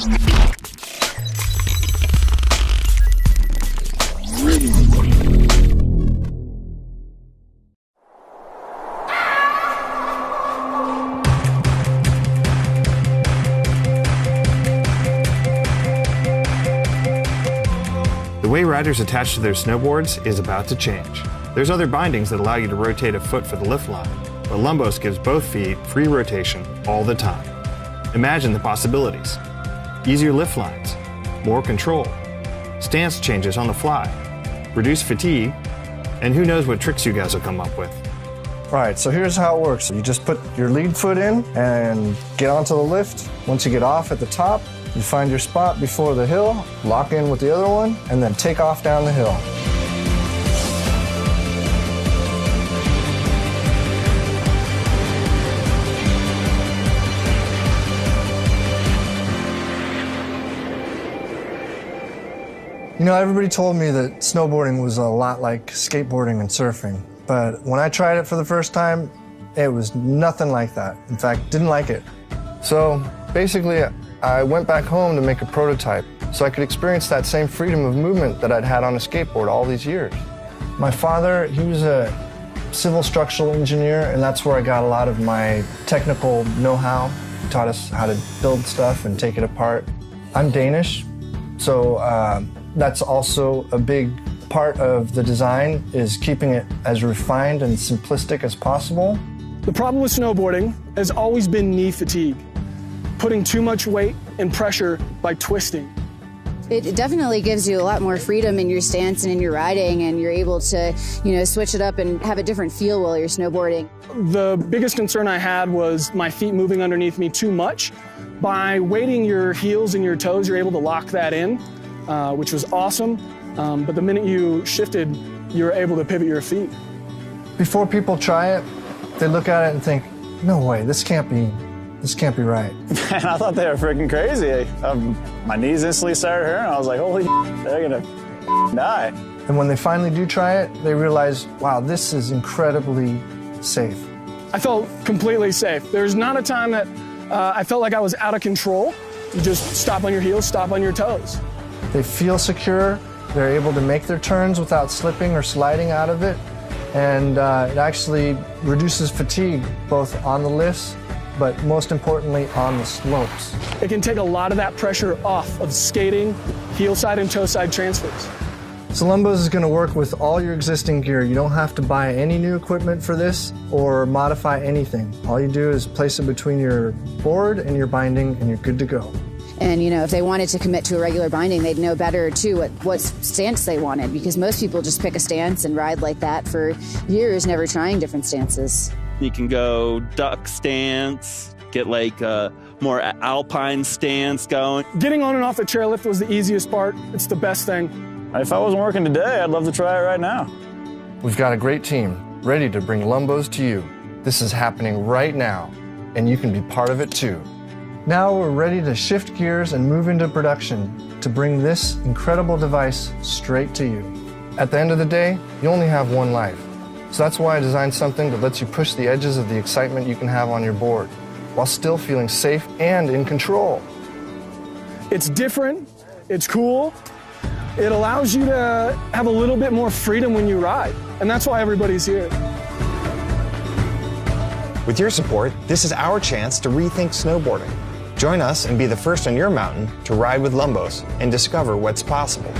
The way riders attach to their snowboards is about to change. There's other bindings that allow you to rotate a foot for the lift line, but LUMBOSâ gives both feet free rotation all the time. Imagine the possibilities. Easier lift lines, more control, stance changes on the fly, reduced fatigue, and who knows what tricks you guys will come up with. All right, so here's how it works. You just put your lead foot in and get onto the lift. Once you get off at the top, you find your spot before the hill, lock in with the other one, and then take off down the hill. You know, everybody told me that snowboarding was a lot like skateboarding and surfing, but when I tried it for the first time, it was nothing like that. In fact, didn't like it. So basically, I went back home to make a prototype so I could experience that same freedom of movement that I'd had on a skateboard all these years. My father, he was a civil structural engineer, and that's where I got a lot of my technical know-how. He taught us how to build stuff and take it apart. I'm Danish, so that's also a big part of the design, is keeping it as refined and simplistic as possible. The problem with snowboarding has always been knee fatigue, putting too much weight and pressure by twisting. It definitely gives you a lot more freedom in your stance and in your riding, and you're able to, switch it up and have a different feel while you're snowboarding. The biggest concern I had was my feet moving underneath me too much. By weighting your heels and your toes, you're able to lock that in, which was awesome. But the minute you shifted, you were able to pivot your feet. Before people try it, they look at it and think, no way, this can't be right. Man, I thought they were freaking crazy. My knees instantly started hurting. I was like, holy they're gonna die. And when they finally do try it, they realize, wow, this is incredibly safe. I felt completely safe. There's not a time that I felt like I was out of control. You just stop on your heels, stop on your toes. They feel secure. They're able to make their turns without slipping or sliding out of it. And it actually reduces fatigue, both on the lifts, but most importantly, on the slopes. It can take a lot of that pressure off of skating, heel side and toe side transfers. So LUMBOSâ is going to work with all your existing gear. You don't have to buy any new equipment for this or modify anything. All you do is place it between your board and your binding, and you're good to go. And if they wanted to commit to a regular binding, they'd know better too what stance they wanted, because most people just pick a stance and ride like that for years, never trying different stances. You can go duck stance, get like a more alpine stance going. Getting on and off the chairlift was the easiest part. It's the best thing. If I wasn't working today, I'd love to try it right now. We've got a great team ready to bring LUMBOSâ to you. This is happening right now, and you can be part of it too. Now we're ready to shift gears and move into production to bring this incredible device straight to you. At the end of the day, you only have one life. So that's why I designed something that lets you push the edges of the excitement you can have on your board, while still feeling safe and in control. It's different, it's cool, it allows you to have a little bit more freedom when you ride, and that's why everybody's here. With your support, this is our chance to rethink snowboarding. Join us and be the first on your mountain to ride with LUMBOSâ and discover what's possible.